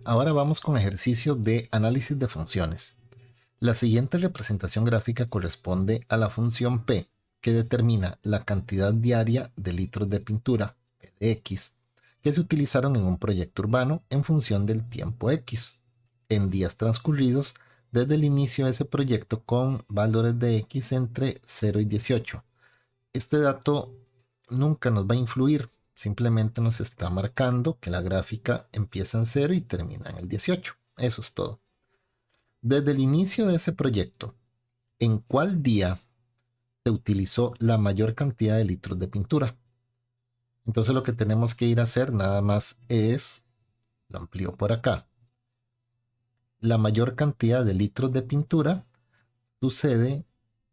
Ahora vamos con ejercicio de análisis de funciones. La siguiente representación gráfica corresponde a la función P, que determina la cantidad diaria de litros de pintura, P de X, que se utilizaron en un proyecto urbano en función del tiempo X, en días transcurridos desde el inicio de ese proyecto con valores de X entre 0 y 18. Este dato nunca nos va a influir, simplemente nos está marcando que la gráfica empieza en 0 y termina en el 18. Eso es todo. Desde el inicio de ese proyecto, ¿en cuál día se utilizó la mayor cantidad de litros de pintura? Entonces lo que tenemos que ir a hacer nada más es, lo amplío por acá, la mayor cantidad de litros de pintura sucede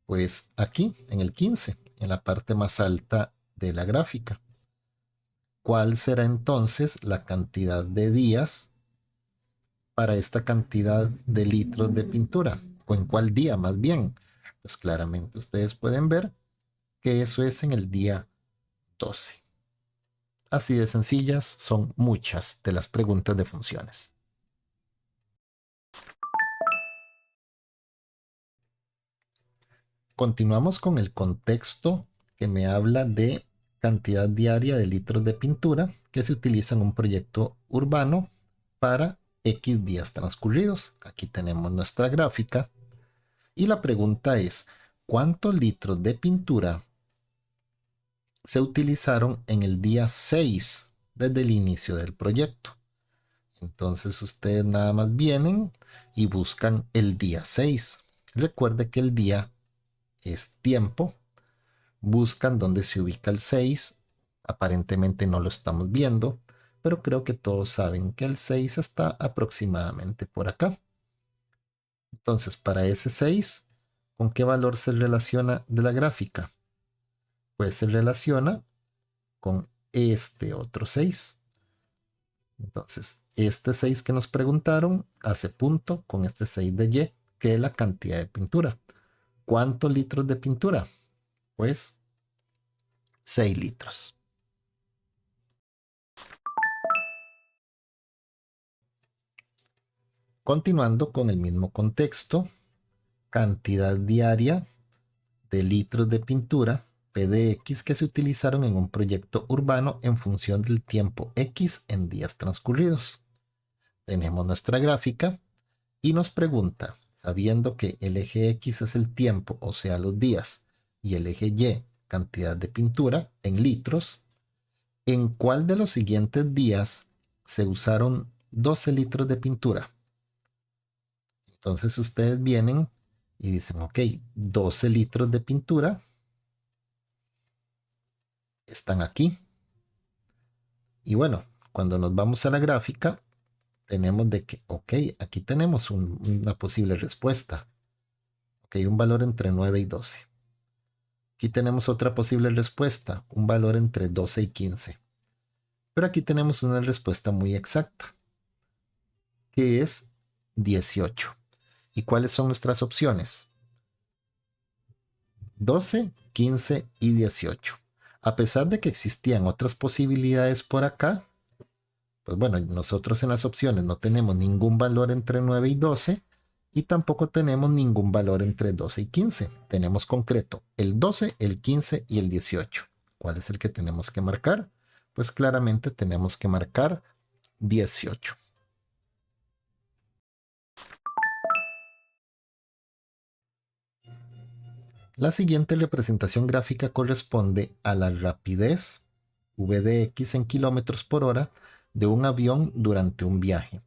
pues aquí, en el 15, en la parte más alta de la gráfica. ¿Cuál será entonces la cantidad de días para esta cantidad de litros de pintura? ¿O en cuál día más bien? Pues claramente ustedes pueden ver que eso es en el día 12. Así de sencillas son muchas de las preguntas de funciones. Continuamos con el contexto que me habla de cantidad diaria de litros de pintura que se utiliza en un proyecto urbano para X días transcurridos. Aquí tenemos nuestra gráfica y la pregunta es, ¿cuántos litros de pintura se utilizaron en el día 6 desde el inicio del proyecto? Entonces ustedes nada más vienen y buscan el día 6. Recuerde que el día es tiempo. Buscan dónde se ubica el 6. Aparentemente no lo estamos viendo, pero creo que todos saben que el 6 está aproximadamente por acá. Entonces, para ese 6, ¿con qué valor se relaciona de la gráfica? Pues se relaciona con este otro 6. Entonces, este 6 que nos preguntaron hace punto con este 6 de Y, que es la cantidad de pintura. ¿Cuántos litros de pintura? Pues 6 litros. Continuando con el mismo contexto, cantidad diaria de litros de pintura, P de X, que se utilizaron en un proyecto urbano en función del tiempo X en días transcurridos. Tenemos nuestra gráfica y nos pregunta, sabiendo que el eje X es el tiempo, o sea, los días, y el eje Y, cantidad de pintura en litros, ¿en cuál de los siguientes días se usaron 12 litros de pintura? Entonces ustedes vienen y dicen, ok, 12 litros de pintura están aquí. Y bueno, cuando nos vamos a la gráfica, tenemos de que, ok, aquí tenemos una posible respuesta. Ok, un valor entre 9 y 12. Aquí tenemos otra posible respuesta, un valor entre 12 y 15. Pero aquí tenemos una respuesta muy exacta, que es 18. ¿Y cuáles son nuestras opciones? 12, 15 y 18. A pesar de que existían otras posibilidades por acá, pues bueno, nosotros en las opciones no tenemos ningún valor entre 9 y 12 y tampoco tenemos ningún valor entre 12 y 15. Tenemos concreto el 12, el 15 y el 18. ¿Cuál es el que tenemos que marcar? Pues claramente tenemos que marcar 18. La siguiente representación gráfica corresponde a la rapidez v de x en kilómetros por hora de un avión durante un viaje,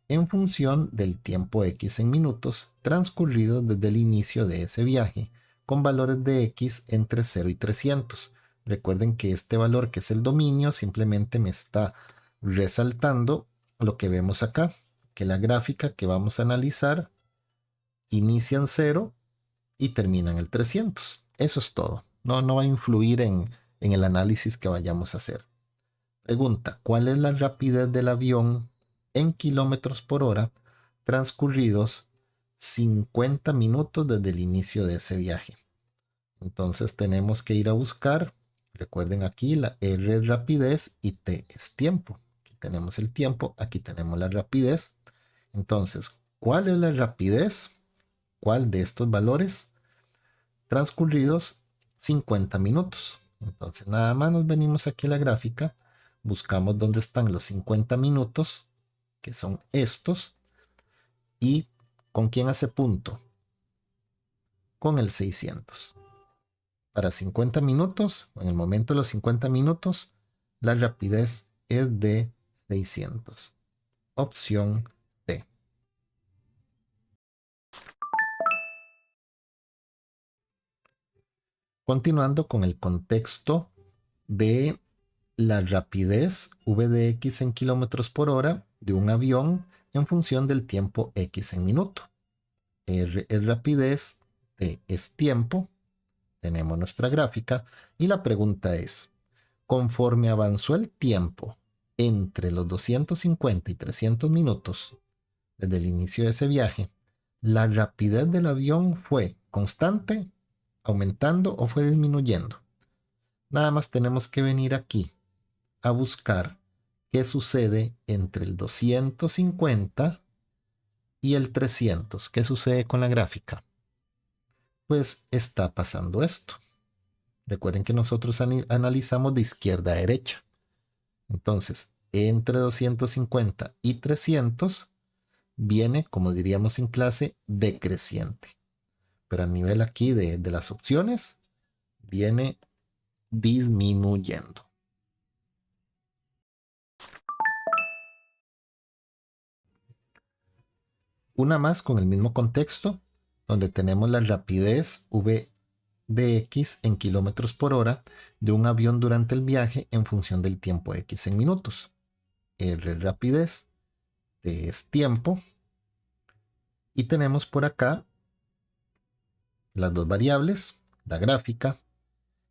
en función del tiempo x en minutos transcurrido desde el inicio de ese viaje, con valores de x entre 0 y 300. Recuerden que este valor, que es el dominio, simplemente me está resaltando lo que vemos acá, que la gráfica que vamos a analizar inicia en 0 y termina en el 300. Eso es todo. No va a influir en el análisis que vayamos a hacer. Pregunta, ¿cuál es la rapidez del avión en kilómetros por hora transcurridos 50 minutos desde el inicio de ese viaje? Entonces tenemos que ir a buscar, recuerden aquí, la R es rapidez y T es tiempo. Aquí tenemos el tiempo, aquí tenemos la rapidez. Entonces, ¿cuál es la rapidez? ¿Cuál de estos valores transcurridos 50 minutos? Entonces, nada más nos venimos aquí a la gráfica, buscamos dónde están los 50 minutos, que son estos, y ¿con quién hace punto? Con el 600. Para 50 minutos, en el momento de los 50 minutos, la rapidez es de 600. Opción D. Continuando con el contexto de la rapidez v de x en kilómetros por hora de un avión en función del tiempo x en minuto. R es rapidez, T es tiempo. Tenemos nuestra gráfica y la pregunta es, conforme avanzó el tiempo entre los 250 y 300 minutos desde el inicio de ese viaje, ¿la rapidez del avión fue constante, aumentando o fue disminuyendo? Nada más tenemos que venir aquí a buscar qué sucede entre el 250 y el 300. ¿Qué sucede con la gráfica? Pues está pasando esto. Recuerden que nosotros analizamos de izquierda a derecha. Entonces, entre 250 y 300 viene, como diríamos en clase, decreciente. Pero a nivel aquí de las opciones, viene disminuyendo. Una más con el mismo contexto, donde tenemos la rapidez v de x en kilómetros por hora de un avión durante el viaje en función del tiempo x en minutos. R es rapidez, T es tiempo, y tenemos por acá las dos variables, la gráfica,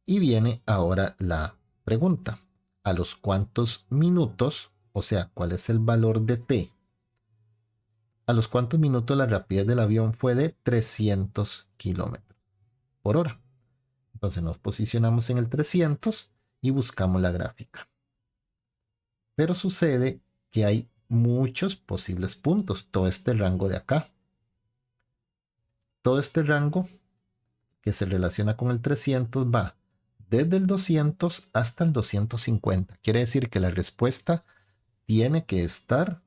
y viene ahora la pregunta. ¿A los cuántos minutos, o sea, cuál es el valor de t? ¿A los cuántos minutos la rapidez del avión fue de 300 kilómetros por hora? Entonces nos posicionamos en el 300 y buscamos la gráfica. Pero sucede que hay muchos posibles puntos, todo este rango de acá. Todo este rango que se relaciona con el 300 va desde el 200 hasta el 250. Quiere decir que la respuesta tiene que estar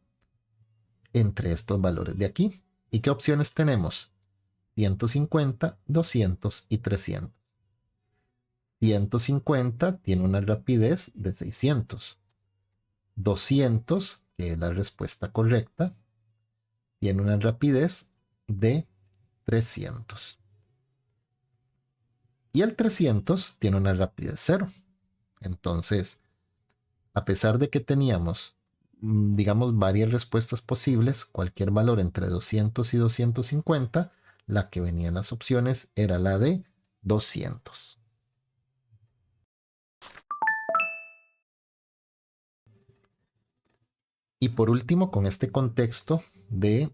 entre estos valores de aquí. ¿Y qué opciones tenemos? 150, 200 y 300. 150 tiene una rapidez de 600. 200, que es la respuesta correcta, tiene una rapidez de 300. Y el 300 tiene una rapidez 0. Entonces, a pesar de que teníamos, digamos, varias respuestas posibles, cualquier valor entre 200 y 250, la que venía en las opciones era la de 200. Y por último, con este contexto de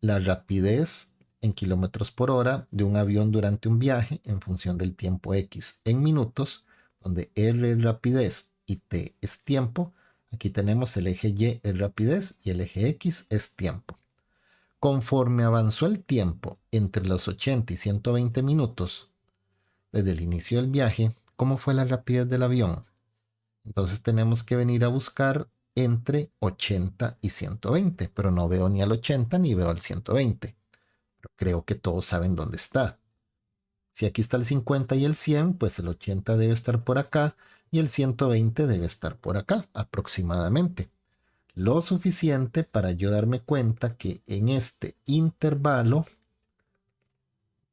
la rapidez en kilómetros por hora de un avión durante un viaje en función del tiempo X en minutos, donde R es rapidez y T es tiempo. Aquí tenemos el eje Y es rapidez y el eje X es tiempo. Conforme avanzó el tiempo entre los 80 y 120 minutos desde el inicio del viaje, ¿cómo fue la rapidez del avión? Entonces tenemos que venir a buscar entre 80 y 120, pero no veo ni al 80 ni veo al 120. Pero creo que todos saben dónde está. Si aquí está el 50 y el 100, pues el 80 debe estar por acá y el 120 debe estar por acá aproximadamente. Lo suficiente para yo darme cuenta que en este intervalo,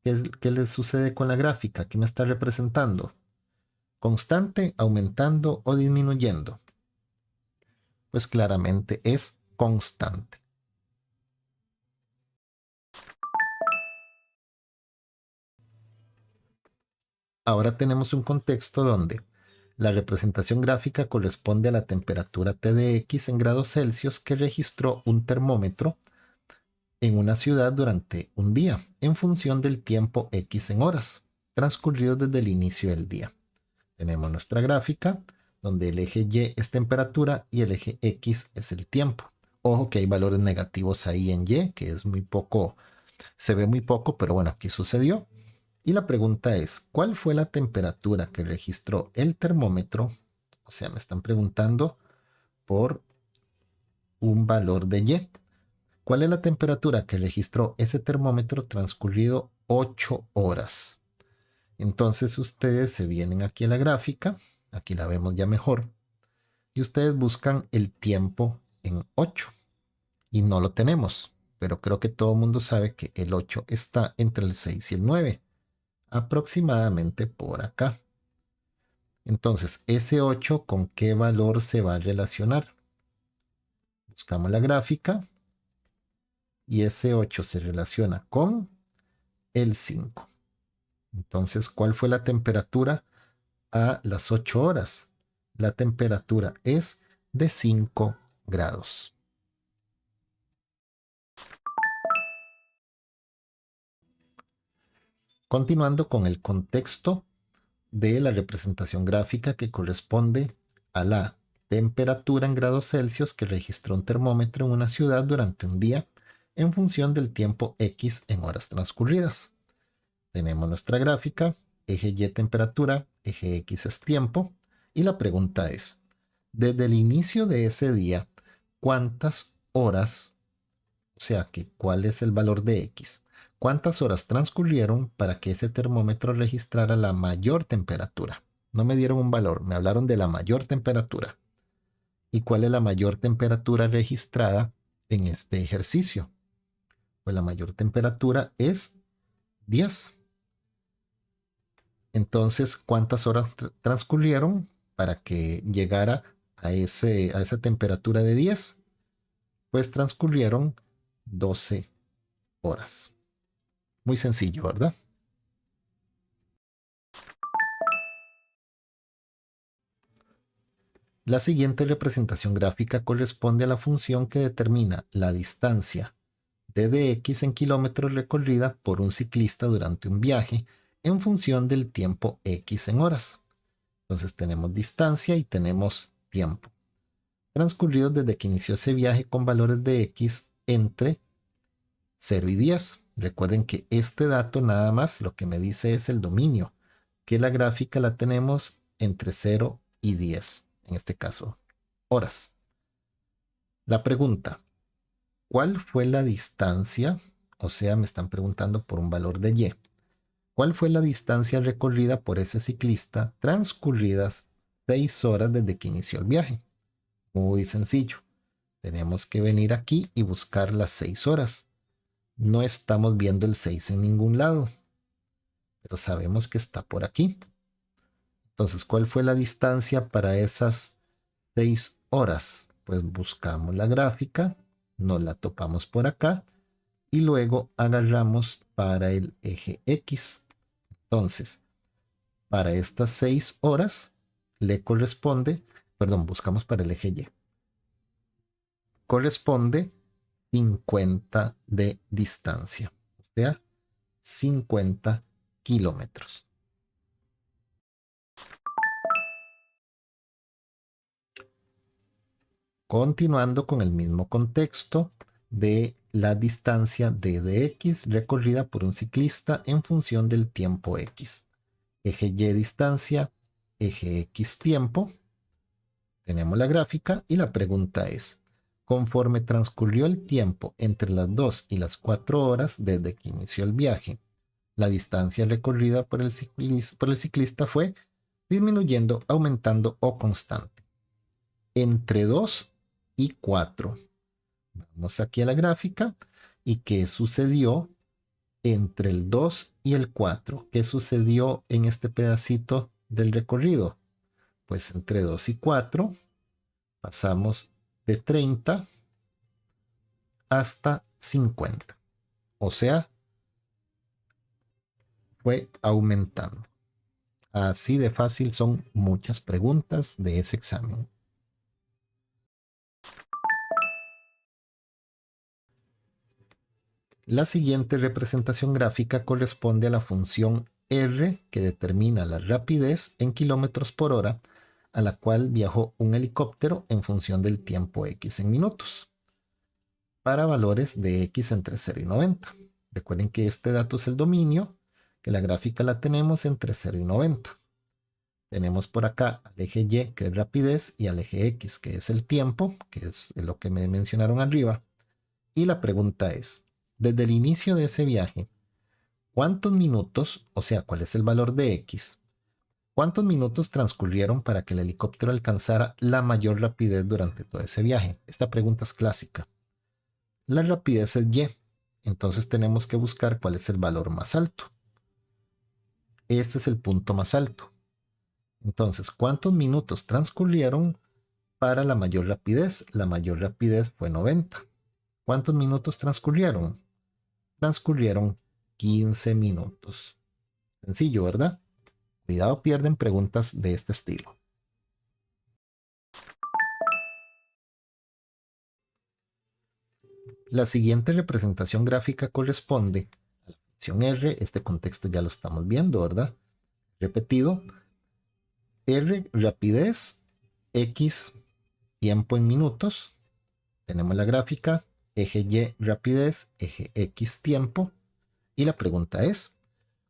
¿qué les sucede con la gráfica? ¿Qué me está representando? ¿Constante, aumentando o disminuyendo? Pues claramente es constante. Ahora tenemos un contexto donde la representación gráfica corresponde a la temperatura T de X en grados Celsius que registró un termómetro en una ciudad durante un día en función del tiempo X en horas, transcurrido desde el inicio del día. Tenemos nuestra gráfica donde el eje Y es temperatura y el eje X es el tiempo. Ojo que hay valores negativos ahí en Y, que es muy poco, se ve muy poco, pero bueno, aquí sucedió. Y la pregunta es, ¿cuál fue la temperatura que registró el termómetro? O sea, me están preguntando por un valor de Y. ¿Cuál es la temperatura que registró ese termómetro transcurrido 8 horas? Entonces ustedes se vienen aquí a la gráfica, aquí la vemos ya mejor, y ustedes buscan el tiempo en 8 y no lo tenemos, pero creo que todo el mundo sabe que el 8 está entre el 6 y el 9, aproximadamente por acá. Entonces, ese 8, ¿con qué valor se va a relacionar? Buscamos la gráfica y ese 8 se relaciona con el 5. Entonces, ¿cuál fue la temperatura a las 8 horas? La temperatura es de 5 grados. Continuando con el contexto de la representación gráfica que corresponde a la temperatura en grados Celsius que registró un termómetro en una ciudad durante un día en función del tiempo X en horas transcurridas. Tenemos nuestra gráfica, eje Y temperatura, eje X es tiempo, y la pregunta es, desde el inicio de ese día, ¿cuántas horas, o sea, que cuál es el valor de X? ¿Cuántas horas transcurrieron para que ese termómetro registrara la mayor temperatura? No me dieron un valor, me hablaron de la mayor temperatura. ¿Y cuál es la mayor temperatura registrada en este ejercicio? Pues la mayor temperatura es 10. Entonces, ¿cuántas horas transcurrieron para que llegara a esa temperatura de 10? Pues transcurrieron 12 horas. Muy sencillo, ¿verdad? La siguiente representación gráfica corresponde a la función que determina la distancia d de x en kilómetros recorrida por un ciclista durante un viaje en función del tiempo x en horas. Entonces tenemos distancia y tenemos tiempo transcurridos desde que inició ese viaje con valores de x entre 0 y 10. Recuerden que este dato nada más lo que me dice es el dominio, que la gráfica la tenemos entre 0 y 10, en este caso, horas. La pregunta, ¿cuál fue la distancia? O sea, me están preguntando por un valor de y. ¿Cuál fue la distancia recorrida por ese ciclista transcurridas 6 horas desde que inició el viaje? Muy sencillo. Tenemos que venir aquí y buscar las 6 horas. No estamos viendo el 6 en ningún lado, pero sabemos que está por aquí. Entonces, ¿cuál fue la distancia para esas 6 horas? Pues buscamos la gráfica, nos la topamos por acá y luego agarramos para el eje X. Entonces, para estas 6 horas le corresponde, perdón, buscamos para el eje Y. Corresponde 50 de distancia, o sea, 50 kilómetros. Continuando con el mismo contexto de la distancia d de x recorrida por un ciclista en función del tiempo x. Eje Y distancia, eje X tiempo. Tenemos la gráfica y la pregunta es, conforme transcurrió el tiempo entre las 2 y las 4 horas desde que inició el viaje, la distancia recorrida por el ciclista fue disminuyendo, aumentando o constante. Entre 2 y 4. Vamos aquí a la gráfica y qué sucedió entre el 2 y el 4. ¿Qué sucedió en este pedacito del recorrido? Pues entre 2 y 4 pasamos de 30 hasta 50. O sea, fue aumentando. Así de fácil son muchas preguntas de ese examen. La siguiente representación gráfica corresponde a la función R que determina la rapidez en kilómetros por hora a la cual viajó un helicóptero en función del tiempo X en minutos. para valores de x entre 0 y 90. Recuerden que este dato es el dominio, que la gráfica la tenemos entre 0 y 90. Tenemos por acá al eje Y, que es rapidez, y al eje X, que es el tiempo, que es lo que me mencionaron arriba. Y la pregunta es, desde el inicio de ese viaje, ¿cuántos minutos, o sea, cuál es el valor de X? ¿Cuántos minutos transcurrieron para que el helicóptero alcanzara la mayor rapidez durante todo ese viaje? Esta pregunta es clásica. La rapidez es Y, entonces tenemos que buscar cuál es el valor más alto. Este es el punto más alto. Entonces, ¿cuántos minutos transcurrieron para la mayor rapidez? La mayor rapidez fue 90. ¿Cuántos minutos transcurrieron? Transcurrieron 15 minutos. Sencillo, ¿verdad? Cuidado, pierden preguntas de este estilo. La siguiente representación gráfica corresponde a la función R. Este contexto ya lo estamos viendo, ¿verdad? Repetido. R, rapidez. X, tiempo en minutos. Tenemos la gráfica. Eje Y, rapidez. Eje X, tiempo. Y la pregunta es,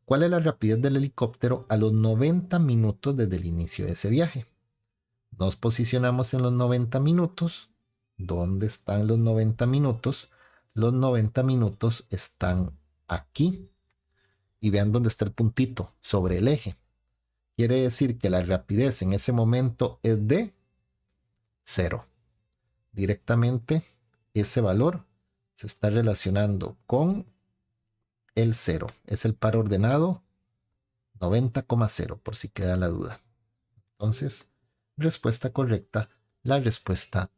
¿cuál es la rapidez del helicóptero a los 90 minutos desde el inicio de ese viaje? Nos posicionamos en los 90 minutos. ¿Dónde están los 90 minutos? Los 90 minutos están aquí. Y vean dónde está el puntito, sobre el eje. Quiere decir que la rapidez en ese momento es de 0. Directamente ese valor se está relacionando con el 0. Es el par ordenado 90,0, por si queda la duda. Entonces, respuesta correcta, la respuesta